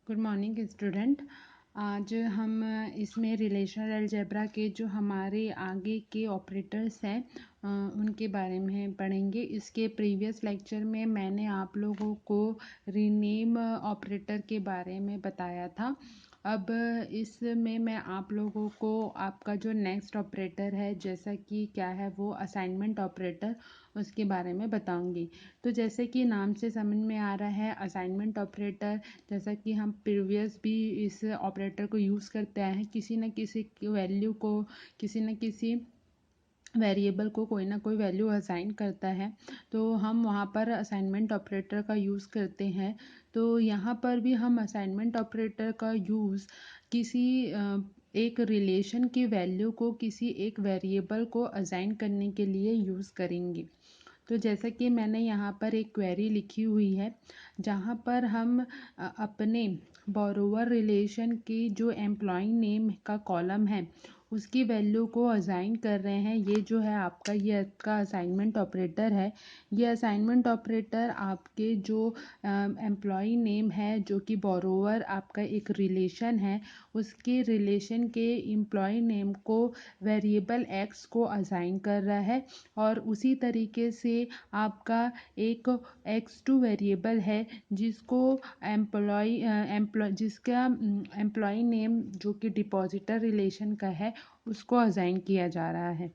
Good morning student. आज हम इसमें रिलेशनल अलजेब्रा के जो हमारे आगे के ऑपरेटर्स हैं उनके बारे में पढ़ेंगे। इसके प्रीवियस लेक्चर में मैंने आप लोगों को रीनेम ऑपरेटर के बारे में बताया था। अब इसमें मैं आप लोगों को आपका जो नेक्स्ट ऑपरेटर है जैसा कि क्या है वो असाइनमेंट ऑपरेटर, उसके बारे में बताऊंगी। तो जैसे कि नाम से समझ में आ रहा है असाइनमेंट ऑपरेटर, जैसा कि हम प्रीवियस भी इस ऑपरेटर को यूज़ करते आए हैं, किसी न किसी वैल्यू को, किसी न किसी वेरिएबल को कोई ना कोई वैल्यू असाइन करता है, तो हम वहाँ पर असाइनमेंट ऑपरेटर का यूज़ करते हैं। तो यहाँ पर भी हम असाइनमेंट ऑपरेटर का यूज़ किसी एक रिलेशन की वैल्यू को किसी एक वेरिएबल को असाइन करने के लिए यूज़ करेंगे। तो जैसा कि मैंने यहाँ पर एक क्वेरी लिखी हुई है जहाँ पर हम अपने बोरोवर रिलेशन की जो एम्प्लॉय नेम का कॉलम है उसकी वैल्यू को असाइन कर रहे हैं। ये जो है आपका, ये आपका असाइनमेंट ऑपरेटर है। ये असाइनमेंट ऑपरेटर आपके जो एम्प्लॉय नेम है जो कि बोरोवर आपका एक रिलेशन है, उसके रिलेशन के एम्प्लॉय नेम को वेरिएबल एक्स को असाइन कर रहा है। और उसी तरीके से आपका एक x2 वेरिएबल है जिसको जिसका एम्प्लॉय नेम जो कि डिपॉजिटर रिलेशन का है उसको असाइन किया जा रहा है।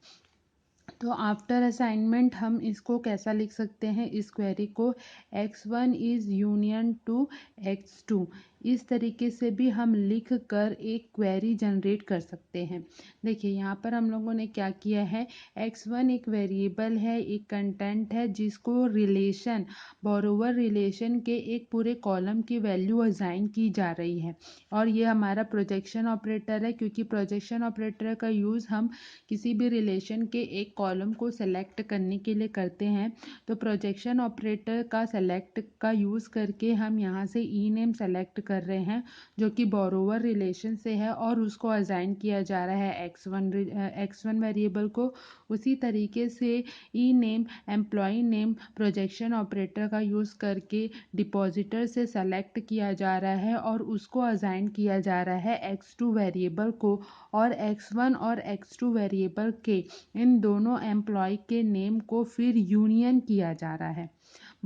तो आफ्टर असाइनमेंट हम इसको कैसा लिख सकते हैं, इस क्वेरी को x1 is union to x2, इस तरीके से भी हम लिख कर एक क्वेरी जनरेट कर सकते हैं। देखिए यहाँ पर हम लोगों ने क्या किया है, x1 एक वेरिएबल है, एक कंटेंट है जिसको रिलेशन, बोरोवर रिलेशन के एक पूरे कॉलम की वैल्यू असाइन की जा रही है। और ये हमारा प्रोजेक्शन ऑपरेटर है, क्योंकि प्रोजेक्शन ऑपरेटर का यूज़ हम किसी भी रिलेशन के एक कॉलम को सेलेक्ट करने के लिए करते हैं। तो प्रोजेक्शन ऑपरेटर का सेलेक्ट का यूज़ करके हम यहाँ से ई नेम सेलेक्ट कर रहे हैं जो कि बोरोवर रिलेशन से है और उसको असाइन किया जा रहा है x1 वेरिएबल को। उसी तरीके से E name employ name projection operator का यूज़ करके डिपॉजिटर से सेलेक्ट किया जा रहा है और उसको असाइन किया जा रहा है x2 वेरिएबल को। और x1 और x2 वेरिएबल के इन दोनों एम्प्लॉय के नेम को फिर यूनियन किया जा रहा है।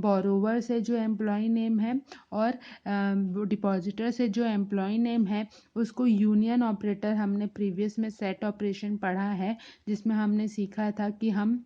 बोरोवर से जो एम्प्लॉय नेम है और डिपॉजिटर से जो एम्प्लॉय नेम है उसको यूनियन ऑपरेटर, हमने प्रीवियस में सेट ऑपरेशन पढ़ा है जिसमें हमने सीखा था कि हम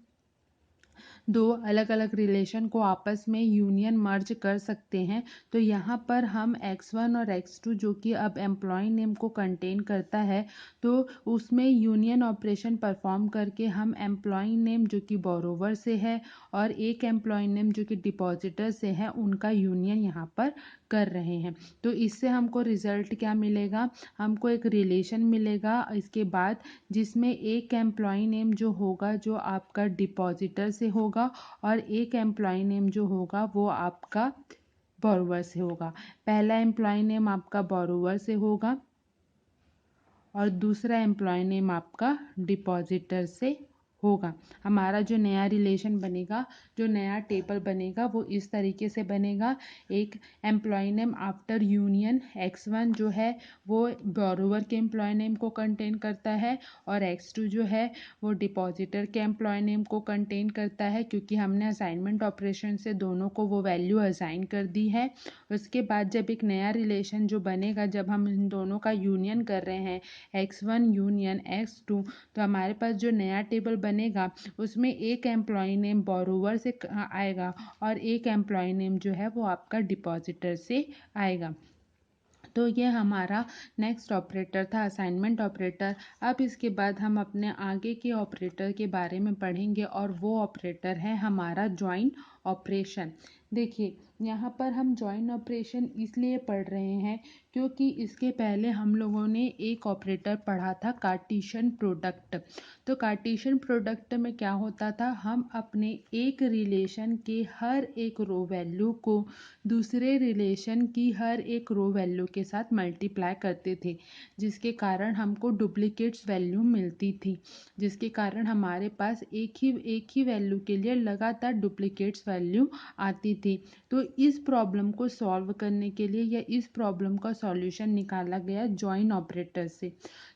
दो अलग अलग रिलेशन को आपस में यूनियन मर्ज कर सकते हैं। तो यहाँ पर हम x1 और x2 जो कि अब एम्प्लॉय नेम को कंटेन करता है, तो उसमें यूनियन ऑपरेशन परफॉर्म करके हम एम्प्लॉय नेम जो कि बोरोवर से है और एक एम्प्लॉय नेम जो कि डिपॉजिटर से है उनका यूनियन यहाँ पर कर रहे हैं। तो इससे हमको रिजल्ट क्या मिलेगा, हमको एक रिलेशन मिलेगा इसके बाद, जिसमें एक एम्प्लॉय नेम जो होगा जो आपका डिपॉजिटर से होगा और एक एम्प्लॉय नेम जो होगा वो आपका बोरोवर से होगा। पहला एम्प्लॉय नेम आपका बोरोवर से होगा और दूसरा एम्प्लॉय नेम आपका डिपॉजिटर से होगा। हमारा जो नया रिलेशन बनेगा, जो नया टेबल बनेगा वो इस तरीके से बनेगा। एक employ name after union x1 जो है वो बोरोवर के एम्प्लॉय नेम को कंटेन करता है और x2 जो है वो डिपॉजिटर के एम्प्लॉय नेम को कंटेन करता है, क्योंकि हमने असाइनमेंट ऑपरेशन से दोनों को वो वैल्यू असाइन कर दी है। उसके बाद जब एक नया रिलेशन जो बनेगा, जब हम इन दोनों का यूनियन कर रहे हैं x1 यूनियन x2, तो हमारे पास जो नया टेबल बनेगा उसमें एक एम्प्लॉय नेम बोरोवर से आएगा और एक एम्प्लॉय नेम जो है वो आपका डिपॉजिटर से आएगा। तो ये हमारा नेक्स्ट ऑपरेटर था, असाइनमेंट ऑपरेटर। अब इसके बाद हम अपने आगे के ऑपरेटर के बारे में पढ़ेंगे और वो ऑपरेटर है हमारा जॉइन ऑपरेशन। देखिए यहाँ पर हम जॉइन ऑपरेशन इसलिए पढ़ रहे हैं क्योंकि इसके पहले हम लोगों ने एक ऑपरेटर पढ़ा था, कार्टेशियन प्रोडक्ट। तो कार्टेशियन प्रोडक्ट में क्या होता था, हम अपने एक रिलेशन के हर एक रो वैल्यू को दूसरे रिलेशन की हर एक रो वैल्यू के साथ मल्टीप्लाई करते थे, जिसके कारण हमको डुप्लीकेट्स वैल्यू मिलती थी, जिसके कारण हमारे पास एक ही वैल्यू के लिए लगातार डुप्लीकेट्स वैल्यू आती थी। तो इस प्रॉब्लम को सॉल्व करने के लिए या इस प्रॉब्लम का सॉल्यूशन निकाला गया जॉइन ऑपरेटर से।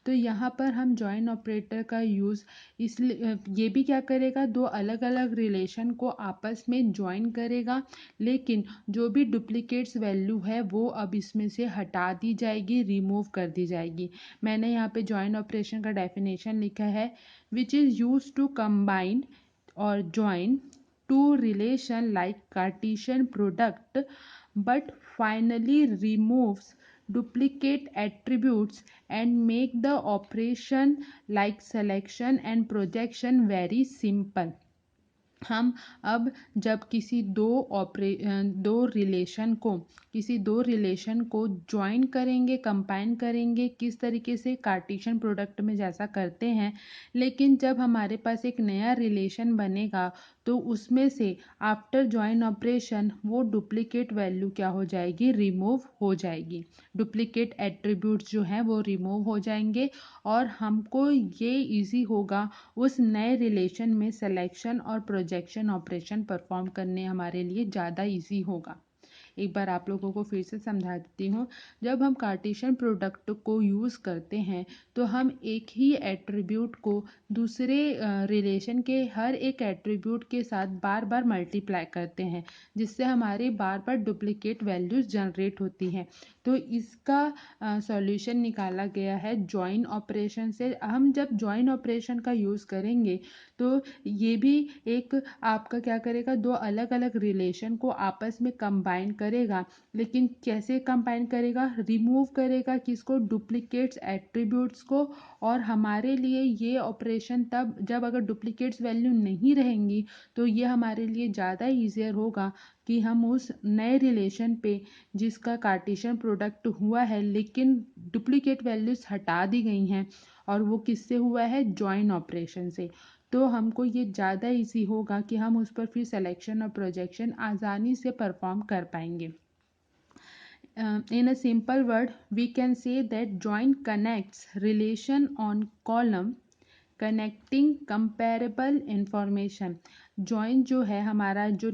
तो यहाँ पर हम जॉइन ऑपरेटर का यूज़ इसलिए ये भी क्या करेगा, दो अलग अलग रिलेशन को आपस में जॉइन करेगा, लेकिन जो भी डुप्लीकेट्स वैल्यू है वो अब इसमें से हटा दी जाएगी, रिमूव कर दी जाएगी। मैंने यहाँ पे जॉइन ऑपरेशन का डेफिनेशन लिखा है, which is used to combine or join two relation like Cartesian product, but finally removes duplicate attributes and make the operation like selection and projection very simple। हम अब जब किसी दो रिलेशन को join करेंगे, कंबाइन करेंगे, किस तरीके से कार्टेशियन प्रोडक्ट में जैसा करते हैं, लेकिन जब हमारे पास एक नया रिलेशन बनेगा तो उसमें से आफ्टर ज्वाइन ऑपरेशन वो डुप्लीकेट वैल्यू क्या हो जाएगी, रिमूव हो जाएगी। डुप्लीकेट एट्रीब्यूट्स जो हैं वो रिमूव हो जाएंगे और हमको ये इजी होगा उस नए रिलेशन में सिलेक्शन और प्रोजेक्शन ऑपरेशन परफॉर्म करने हमारे लिए ज़्यादा इजी होगा। एक बार आप लोगों को फिर से समझा देती हूँ। जब हम कार्टेशियन प्रोडक्ट को यूज़ करते हैं तो हम एक ही एट्रीब्यूट को दूसरे रिलेशन के हर एक एट्रीब्यूट के साथ बार बार मल्टीप्लाई करते हैं, जिससे हमारी बार बार डुप्लीकेट वैल्यूज़ जनरेट होती हैं। तो इसका सॉल्यूशन निकाला गया है जॉइन ऑपरेशन से। हम जब जॉइन ऑपरेशन का यूज़ करेंगे तो ये भी एक आपका क्या करेगा, दो अलग अलग रिलेशन को आपस में कंबाइन करेगा, लेकिन कैसे कंबाइन करेगा, रिमूव करेगा किसको, डुप्लीकेट्स एट्रीब्यूट्स को। और हमारे लिए ये ऑपरेशन तब जब अगर डुप्लीकेट्स वैल्यू नहीं रहेंगी तो ये हमारे लिए ज़्यादा ईजियर होगा कि हम उस नए रिलेशन पे जिसका कार्टेशियन प्रोडक्ट हुआ है लेकिन डुप्लीकेट वैल्यूज़ हटा दी गई हैं, और वो किससे हुआ है, जॉइन ऑपरेशन से, तो हमको ये ज़्यादा इजी होगा कि हम उस पर फिर सिलेक्शन और प्रोजेक्शन आसानी से परफॉर्म कर पाएंगे। In a simple word, we can say that join connects relation on column connecting comparable information. Join जो है हमारा, जो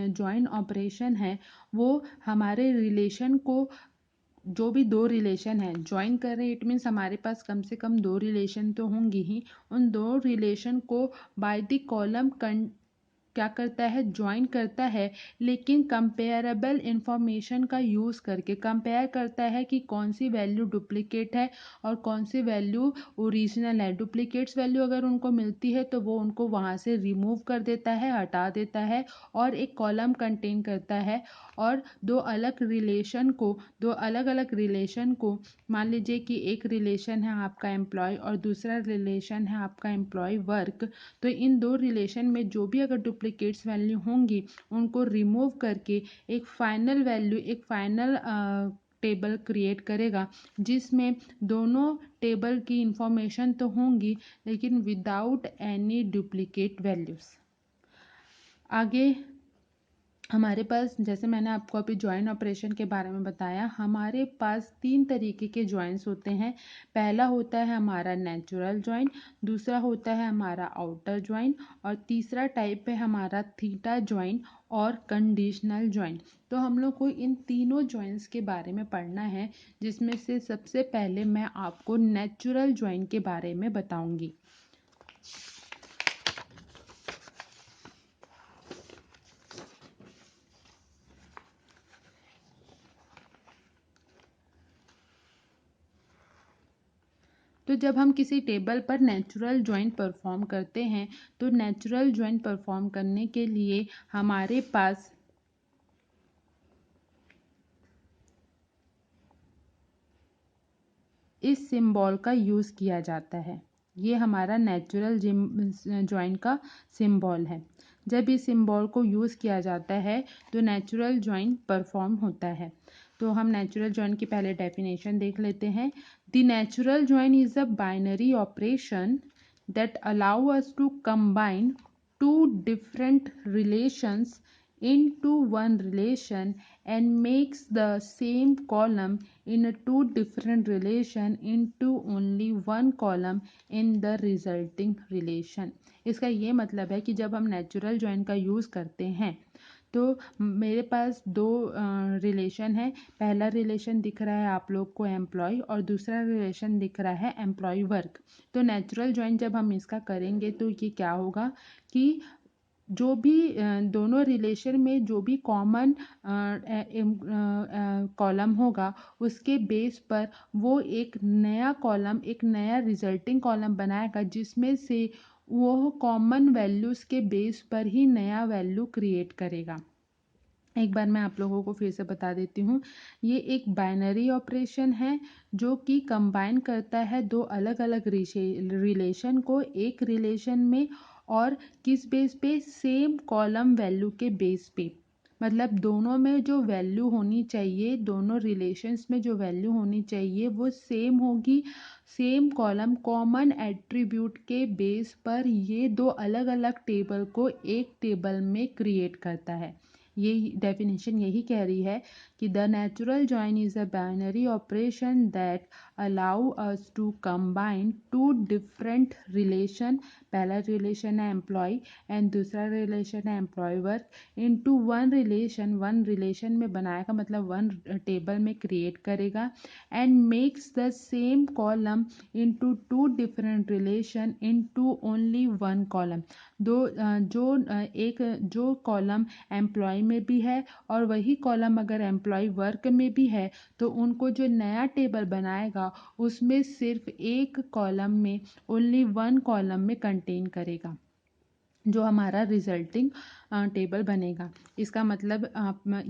जॉइन ऑपरेशन है वो हमारे रिलेशन को, जो भी दो रिलेशन है ज्वाइन कर रहे हैं, इट मीन्स हमारे पास कम से कम दो रिलेशन तो होंगी ही, उन दो रिलेशन को बाय द कॉलम क्या करता है, ज्वाइन करता है, लेकिन कंपेरेबल इंफॉर्मेशन का यूज़ करके कंपेयर करता है कि कौन सी वैल्यू डुप्लीकेट है और कौन सी वैल्यू ओरिजिनल है। डुप्लीकेट्स वैल्यू अगर उनको मिलती है तो वो उनको वहाँ से रिमूव कर देता है, हटा देता है और एक कॉलम कंटेन करता है। और दो अलग अलग रिलेशन को, मान लीजिए कि एक रिलेशन है आपका एम्प्लॉय और दूसरा रिलेशन है आपका एम्प्लॉय वर्क, तो इन दो रिलेशन में जो भी अगर डुप्लीकेट्स वैल्यू होंगी उनको रिमूव करके एक फाइनल वैल्यू, एक फाइनल टेबल क्रिएट करेगा जिसमें दोनों टेबल की इंफॉर्मेशन तो होंगी लेकिन विदाउट एनी डुप्लीकेट वैल्यूज़। आगे हमारे पास, जैसे मैंने आपको अभी जॉइन ऑपरेशन के बारे में बताया, हमारे पास तीन तरीके के जॉइंस होते हैं। पहला होता है हमारा नेचुरल जॉइन, दूसरा होता है हमारा आउटर जॉइन और तीसरा टाइप है हमारा थीटा जॉइन और कंडीशनल जॉइन। तो हम लोग को इन तीनों जॉइंस के बारे में पढ़ना है, जिसमें से सबसे पहले मैं आपको नेचुरल जॉइन के बारे में बताऊँगी। तो जब हम किसी टेबल पर नेचुरल जॉइन परफॉर्म करते हैं तो नेचुरल जॉइन परफॉर्म करने के लिए हमारे पास इस सिंबल का यूज़ किया जाता है। ये हमारा नेचुरल जॉइन का सिंबल है। जब इस सिंबल को यूज़ किया जाता है तो नेचुरल जॉइन परफॉर्म होता है। तो हम नेचुरल जॉइन की पहले डेफिनेशन देख लेते हैं। The natural join is a binary operation that allow us to combine two different relations into one relation and makes the same column in a two different relation into only one column in the resulting relation। इसका ये मतलब है कि जब हम natural join का use करते हैं तो मेरे पास दो रिलेशन है। पहला रिलेशन दिख रहा है आप लोग को एम्प्लॉय और दूसरा रिलेशन दिख रहा है एम्प्लॉय वर्क। तो नेचुरल जॉइन जब हम इसका करेंगे तो ये क्या होगा कि जो भी दोनों रिलेशन में जो भी कॉमन कॉलम होगा उसके बेस पर वो एक नया कॉलम, एक नया रिजल्टिंग कॉलम बनाएगा जिसमें से वो कॉमन वैल्यूज़ के बेस पर ही नया वैल्यू क्रिएट करेगा। एक बार मैं आप लोगों को फिर से बता देती हूँ। ये एक बाइनरी ऑपरेशन है जो कि कंबाइन करता है दो अलग अलग रिलेशन को एक रिलेशन में, और किस बेस पे, सेम कॉलम वैल्यू के बेस पे। मतलब दोनों में जो वैल्यू होनी चाहिए, दोनों रिलेशंस में जो वैल्यू होनी चाहिए वो सेम होगी। सेम कॉलम कॉमन एट्रीब्यूट के बेस पर ये दो अलग अलग टेबल को एक टेबल में क्रिएट करता है। ये डेफिनेशन यही कह रही है कि the natural join is a binary operation that allow us to combine two different relation. पहला रिलेशन है एम्प्लॉय एंड दूसरा रिलेशन है employee work into one relation. One relation में बनाएगा मतलब वन टेबल में क्रिएट करेगा and makes the same column into two different relation into only one column. एक जो कॉलम एम्प्लॉय में भी है और वही कॉलम अगर एम्प्लॉय वर्क में भी है तो उनको जो नया टेबल बनाएगा उसमें सिर्फ एक कॉलम में, ओनली वन कॉलम में कंटेन करेगा जो हमारा रिजल्टिंग टेबल बनेगा। इसका मतलब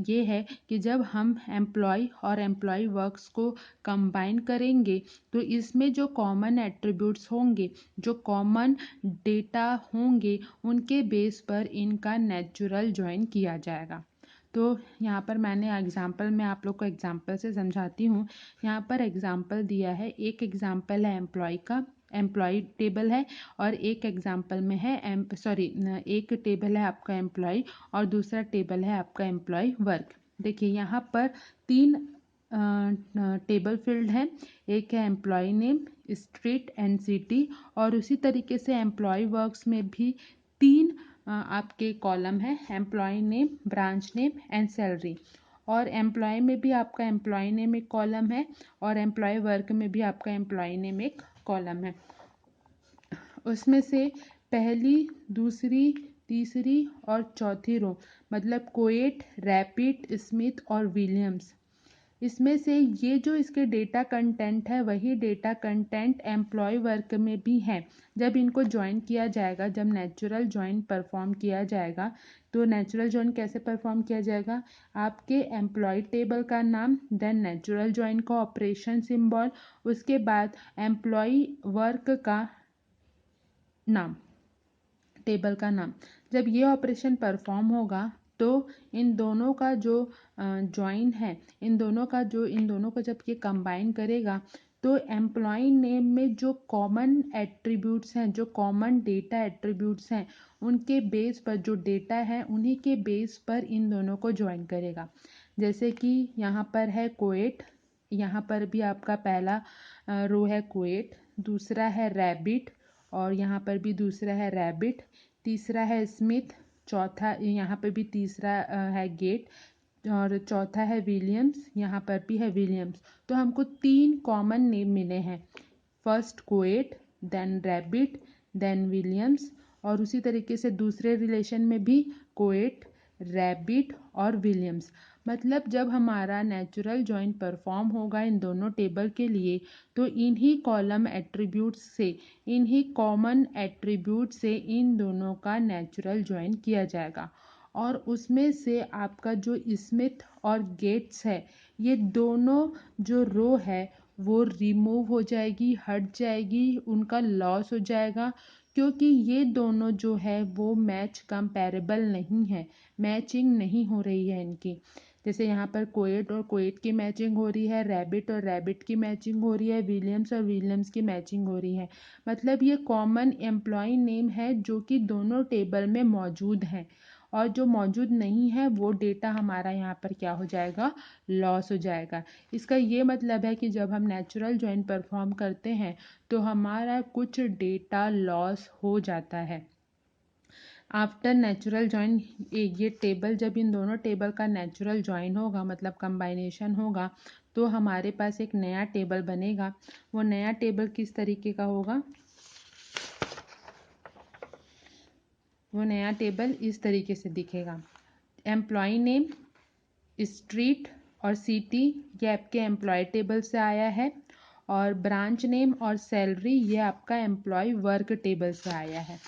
ये है कि जब हम एम्प्लॉय और एम्प्लॉय वर्क्स को कंबाइन करेंगे तो इसमें जो कॉमन एट्रीब्यूट्स होंगे, जो कॉमन डेटा होंगे, उनके बेस पर इनका नेचुरल जॉइन किया जाएगा। तो यहाँ पर मैंने एग्जाम्पल में आप लोग को एग्जाम्पल से समझाती हूँ। यहाँ पर एग्जाम्पल दिया है, एक एग्जाम्पल है एम्प्लॉय का, एम्प्लॉय टेबल है, और एक एग्जाम्पल में है एक टेबल है आपका एम्प्लॉय और दूसरा टेबल है आपका एम्प्लॉय वर्क। देखिए यहाँ पर तीन टेबल फील्ड है। एक है employee name, street and city, और उसी तरीके से एम्प्लॉय वर्क्स में भी तीन आपके कॉलम है, employee name, branch name and salary. और एम्प्लॉय में भी आपका एम्प्लॉय नेम एक कॉलम है और एम्प्लॉय वर्क में भी आपका एम्प्लॉय नेम एक कॉलम है। उसमें से पहली, दूसरी, तीसरी और चौथी रो मतलब कोएट, रैपिड, स्मिथ और विलियम्स, इसमें से ये जो इसके डेटा कंटेंट है वही डेटा कंटेंट एम्प्लॉय वर्क में भी है। जब इनको ज्वाइन किया जाएगा, जब नेचुरल ज्वाइन परफॉर्म किया जाएगा, तो नेचुरल ज्वाइन कैसे परफॉर्म किया जाएगा, आपके एम्प्लॉय टेबल का नाम, देन नेचुरल ज्वाइन का ऑपरेशन सिंबल, उसके बाद एम्प्लॉय वर्क का नाम, टेबल का नाम। जब ये ऑपरेशन परफॉर्म होगा तो इन दोनों का जो ज्वाइन है, इन दोनों को जब ये कंबाइन करेगा तो एम्प्लॉय नेम में जो कॉमन एट्रीब्यूट्स हैं, जो कॉमन डेटा एट्रीब्यूट्स हैं, उनके बेस पर जो डेटा है उन्हीं के बेस पर इन दोनों को ज्वाइन करेगा। जैसे कि यहाँ पर है कोएट, यहाँ पर भी आपका पहला रो है कोएट, दूसरा है रैबिट और यहाँ पर भी दूसरा है रैबिट, तीसरा है स्मिथ, चौथा यहाँ पर भी तीसरा है गेट और चौथा है विलियम्स, यहाँ पर भी है विलियम्स। तो हमको तीन कॉमन नेम मिले हैं, first Coate, then rabbit, then Williams, और उसी तरीके से दूसरे रिलेशन में भी कोएट, रैबिट और विलियम्स। मतलब जब हमारा नेचुरल जॉइन परफॉर्म होगा इन दोनों टेबल के लिए तो इन्हीं कॉलम एट्रीब्यूट्स से, इन्हीं कॉमन एट्रीब्यूट से इन दोनों का नेचुरल जॉइन किया जाएगा। और उसमें से आपका जो स्मिथ और गेट्स है, ये दोनों जो रो है वो रिमूव हो जाएगी, हट जाएगी, उनका लॉस हो जाएगा, क्योंकि ये दोनों जो है वो मैच कंपैरेबल नहीं है, मैचिंग नहीं हो रही है इनकी। जैसे यहाँ पर कोएट और कोएट की मैचिंग हो रही है, रैबिट और रैबिट की मैचिंग हो रही है, विलियम्स और विलियम्स की मैचिंग हो रही है। मतलब ये कॉमन एम्प्लॉय नेम है जो कि दोनों टेबल में मौजूद हैं, और जो मौजूद नहीं है वो डेटा हमारा यहाँ पर क्या हो जाएगा, लॉस हो जाएगा। इसका ये मतलब है कि जब हम नेचुरल जॉइन परफॉर्म करते हैं तो हमारा कुछ डेटा लॉस हो जाता है। आफ्टर नेचुरल जॉइन, ये टेबल जब इन दोनों टेबल का नेचुरल जॉइन होगा मतलब कंबाइनेशन होगा तो हमारे पास एक नया टेबल बनेगा। वो नया टेबल किस तरीके का होगा? वो नया टेबल इस तरीके से दिखेगा। एम्प्लॉय नेम, स्ट्रीट और सिटी ये आपके एम्प्लॉय टेबल से आया है, और ब्रांच नेम और सैलरी ये आपका एम्प्लॉय वर्क टेबल से आया है।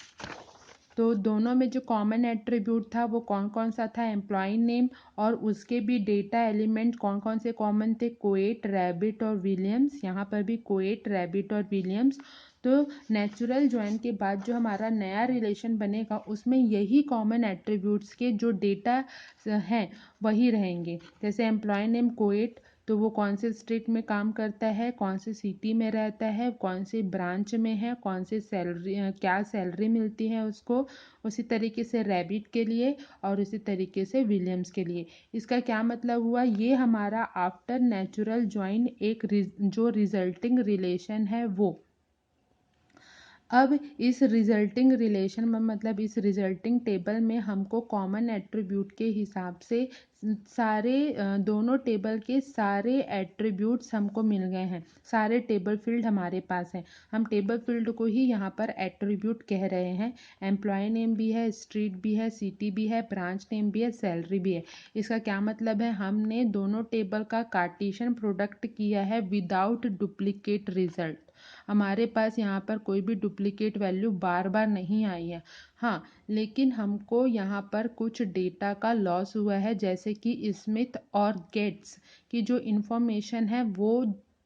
तो दोनों में जो कॉमन एट्रीब्यूट था वो कौन कौन सा था? एम्प्लॉय नेम, और उसके भी डेटा एलिमेंट कौन कौन से कॉमन थे? कोएट, रैबिट और विलियम्स। यहाँ पर भी कोएट, रैबिट और विलियम्स। तो नेचुरल जॉइन के बाद जो हमारा नया रिलेशन बनेगा उसमें यही कॉमन एट्रीब्यूट्स के जो डेटा हैं वही रहेंगे। जैसे एम्प्लॉय नेम कोएट, तो वो कौन से स्ट्रीट में काम करता है, कौन से सिटी में रहता है, कौन से ब्रांच में है, कौन से सैलरी, क्या सैलरी मिलती है उसको। उसी तरीके से रैबिट के लिए और उसी तरीके से विलियम्स के लिए। इसका क्या मतलब हुआ? ये हमारा आफ्टर नेचुरल जॉइन एक जो रिजल्टिंग रिलेशन है वो। अब इस रिजल्टिंग रिलेशन में मतलब इस रिजल्टिंग टेबल में हमको कॉमन एट्रीब्यूट के हिसाब से सारे दोनों टेबल के सारे एट्रीब्यूट्स हमको मिल गए हैं। सारे टेबल फील्ड हमारे पास हैं। हम टेबल फील्ड को ही यहाँ पर एट्रीब्यूट कह रहे हैं। एम्प्लॉय नेम भी है, स्ट्रीट भी है, सिटी भी है, ब्रांच नेम भी है, सैलरी भी है। इसका क्या मतलब है? हमने दोनों टेबल का कार्टेशियन प्रोडक्ट किया है विदाउट डुप्लीकेट रिजल्ट। हमारे पास यहाँ पर कोई भी डुप्लीकेट वैल्यू बार बार नहीं आई है। हाँ, लेकिन हमको यहाँ पर कुछ डेटा का लॉस हुआ है, जैसे कि स्मिथ और गेट्स की जो इन्फॉर्मेशन है वो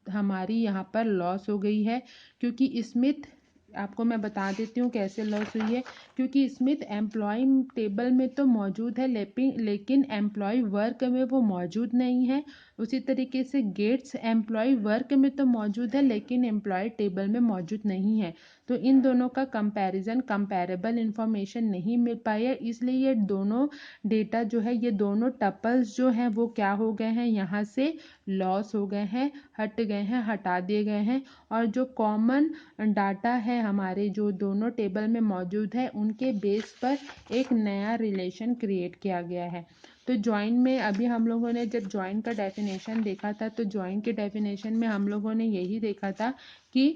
हमारी यहाँ पर लॉस हो गई है। क्योंकि स्मिथ, आपको मैं बता देती हूँ कैसे लॉस हुई है। क्योंकि स्मिथ एम्प्लॉय टेबल में तो मौजूद है लेकिन एम्प्लॉय वर्क में वो मौजूद नहीं है। उसी तरीके से गेट्स एम्प्लॉय वर्क में तो मौजूद है लेकिन एम्प्लॉय टेबल में मौजूद नहीं है। तो इन दोनों का कंपैरिजन, कंपैरेबल इंफॉर्मेशन नहीं मिल पाई है, इसलिए ये दोनों डेटा जो है, ये दोनों टपल्स जो हैं वो क्या हो गए हैं? यहाँ से लॉस हो गए हैं, हट गए हैं, हटा दिए गए हैं। और जो कॉमन डाटा है हमारे जो दोनों टेबल में मौजूद है उनके बेस पर एक नया रिलेशन क्रिएट किया गया है। तो जॉइन में अभी हम लोगों ने जब जॉइन का डेफिनेशन देखा था तो जॉइन के डेफिनेशन में हम लोगों ने यही देखा था कि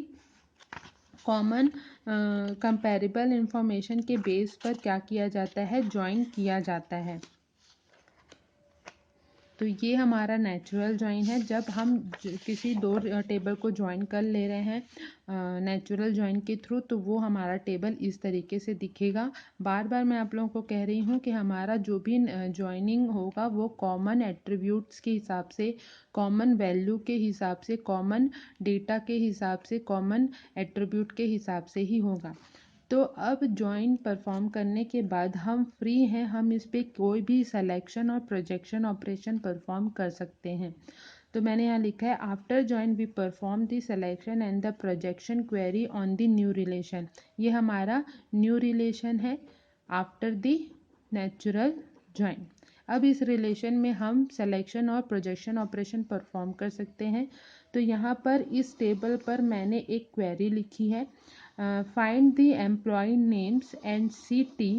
कॉमन कंपैरेबल इंफॉर्मेशन के बेस पर क्या किया जाता है? जॉइन किया जाता है। तो ये हमारा नेचुरल जॉइन है। जब हम किसी दो टेबल को जॉइन कर ले रहे हैं नेचुरल जॉइन के थ्रू, तो वो हमारा टेबल इस तरीके से दिखेगा। बार बार मैं आप लोगों को कह रही हूँ कि हमारा जो भी जॉइनिंग होगा वो कॉमन एट्रीब्यूट्स के हिसाब से, कॉमन वैल्यू के हिसाब से, कॉमन डेटा के हिसाब से, कॉमन एट्रीब्यूट के हिसाब से ही होगा। तो अब जॉइन परफॉर्म करने के बाद हम फ्री हैं, हम इस पर कोई भी सिलेक्शन और प्रोजेक्शन ऑपरेशन परफॉर्म कर सकते हैं। तो मैंने यहाँ लिखा है after join we perform the selection and the projection query on the new relation. ये हमारा न्यू रिलेशन है आफ्टर द नेचुरल जॉइन। अब इस रिलेशन में हम सिलेक्शन और प्रोजेक्शन ऑपरेशन परफॉर्म कर सकते हैं। तो यहाँ पर इस टेबल पर मैंने एक क्वेरी लिखी है, find the employee names and city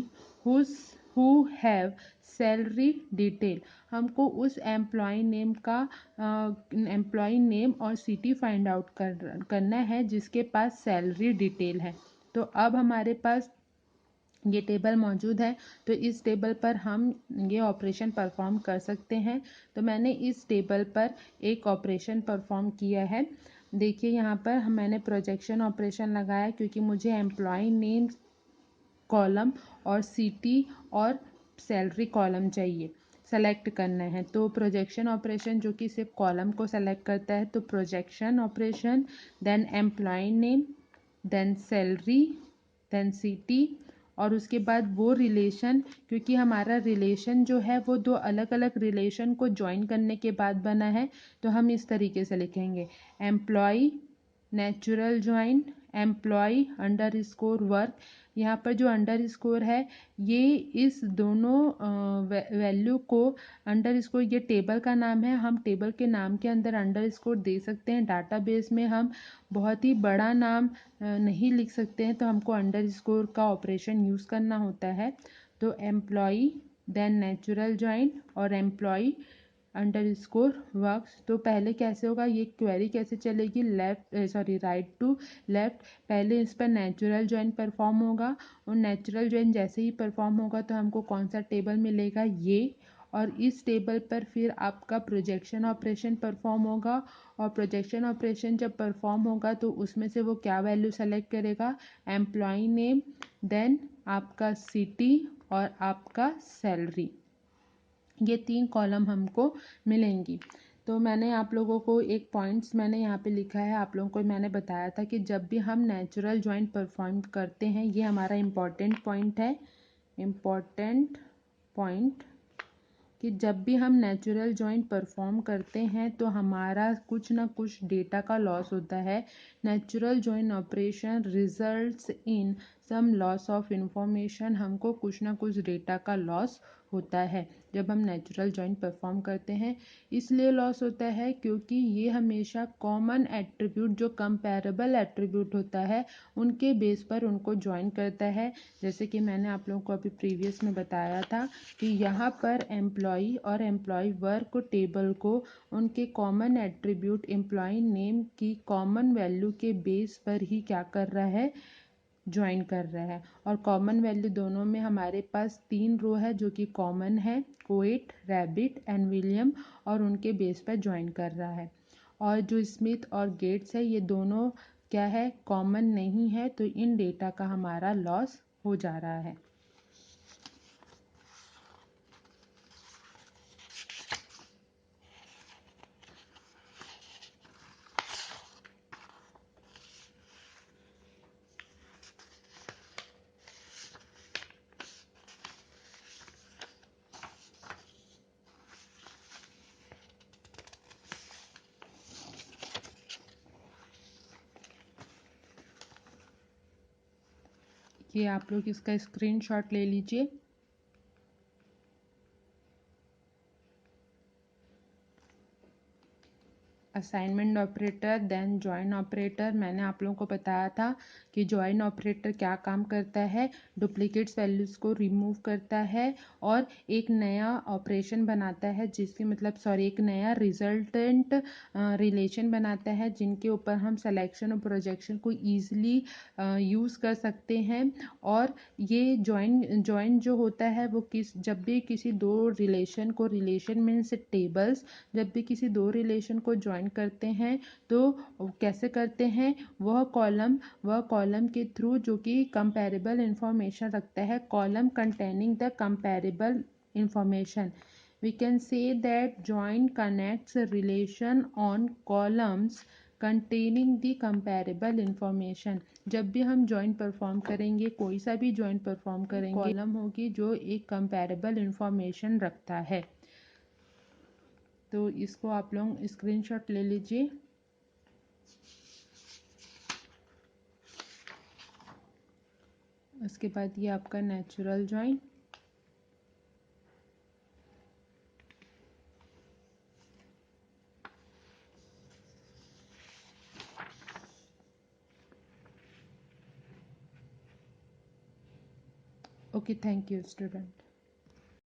who have salary detail. हमको उस एम्प्लॉय नेम का एम्प्लॉय नेम और सिटी फाइंड आउट करना है जिसके पास सैलरी डिटेल है। तो अब हमारे पास ये टेबल मौजूद है, तो इस टेबल पर हम ये ऑपरेशन परफॉर्म कर सकते हैं। तो मैंने इस टेबल पर एक ऑपरेशन परफॉर्म किया है। देखिए यहाँ पर मैंने प्रोजेक्शन ऑपरेशन लगाया क्योंकि मुझे एम्प्लॉय नेम कॉलम और सिटी और सैलरी कॉलम चाहिए, सेलेक्ट करना है। तो प्रोजेक्शन ऑपरेशन जो कि सिर्फ कॉलम को सेलेक्ट करता है, तो projection operation, then employee name, then salary, then city, और उसके बाद वो रिलेशन, क्योंकि हमारा रिलेशन जो है वो दो अलग अलग रिलेशन को ज्वाइन करने के बाद बना है, तो हम इस तरीके से लिखेंगे employee natural join employee underscore work. यहाँ पर जो अंडर स्कोर है ये इस दोनों वैल्यू को अंडर स्कोर, ये टेबल का नाम है, हम टेबल के नाम के अंदर अंडर स्कोर दे सकते हैं। डाटाबेस में हम बहुत ही बड़ा नाम नहीं लिख सकते हैं, तो हमको अंडर स्कोर का ऑपरेशन यूज़ करना होता है। तो एम्प्लॉय देन नेचुरल जॉइन और एम्प्लॉय अंडर स्कोर वर्क्स। तो पहले कैसे होगा, ये क्वेरी कैसे चलेगी, राइट टू लेफ्ट। पहले इस पर नेचुरल जॉइन परफॉर्म होगा और नेचुरल जॉइन जैसे ही परफॉर्म होगा तो हमको कौन सा टेबल मिलेगा, ये। और इस टेबल पर फिर आपका प्रोजेक्शन ऑपरेशन परफॉर्म होगा और प्रोजेक्शन ऑपरेशन जब परफॉर्म होगा तो उसमें से वो क्या वैल्यू सेलेक्ट करेगा, एम्प्लॉय नेम, देन आपका सिटी और आपका सैलरी। ये 3 कॉलम हमको मिलेंगी। तो मैंने आप लोगों को एक पॉइंट्स मैंने यहाँ पे लिखा है, आप लोगों को मैंने बताया था कि जब भी हम नेचुरल जॉइन परफॉर्म करते हैं, ये हमारा इम्पॉर्टेंट पॉइंट है, इम्पॉर्टेंट पॉइंट, कि जब भी हम नेचुरल जॉइन परफॉर्म करते हैं तो हमारा कुछ ना कुछ डेटा का लॉस होता है। Natural join operation results in some loss of information, हमको कुछ ना कुछ डेटा का लॉस होता है जब हम नेचुरल जॉइन परफॉर्म करते हैं। इसलिए लॉस होता है क्योंकि ये हमेशा कॉमन एट्रीब्यूट, जो कंपैरेबल एट्रीब्यूट होता है, उनके बेस पर उनको ज्वाइन करता है। जैसे कि मैंने आप लोगों को अभी प्रीवियस में बताया था कि यहाँ पर एम्प्लॉय और एम्प्लॉय वर्क टेबल को उनके कॉमन एट्रीब्यूट एम्प्लॉय नेम की कॉमन वैल्यू के बेस पर ही क्या कर रहा है, ज्वाइन कर रहा है। और कॉमन वैल्यू दोनों में हमारे पास 3 रो है जो कि कॉमन है, कोएट, रैबिट एंड विलियम, और उनके बेस पर ज्वाइन कर रहा है। और जो स्मिथ और गेट्स है, ये दोनों क्या है, कॉमन नहीं है, तो इन डेटा का हमारा लॉस हो जा रहा है। ये आप लोग इसका स्क्रीनशॉट ले लीजिए। Assignment operator then join operator. मैंने आप लोगों को बताया था कि जॉइन ऑपरेटर क्या काम करता है, डुप्लीकेट्स वैल्यूज़ को रिमूव करता है और एक नया ऑपरेशन बनाता है, जिसकी मतलब एक नया रिजल्टेंट रिलेशन बनाता है जिनके ऊपर हम सिलेक्शन और प्रोजेक्शन को ईजिली यूज़ कर सकते हैं। और ये जॉइन जो होता है वो जब भी किसी दो रिलेशन को, रिलेशन मीन्स टेबल्स, जब भी किसी दो रिलेशन को ज्वाइन करते हैं तो कैसे करते हैं, वह कॉलम के थ्रू जो कि कंपैरेबल इंफॉर्मेशन रखता है, column containing the comparable information. We can say that join connects a relation on columns containing the comparable information। जब भी हम join परफॉर्म करेंगे, कोई सा भी join परफॉर्म करेंगे, कॉलम होगी जो एक कंपैरेबल इंफॉर्मेशन रखता है। तो इसको आप लोग स्क्रीनशॉट ले लीजिए। उसके बाद ये आपका natural join, okay, thank you student.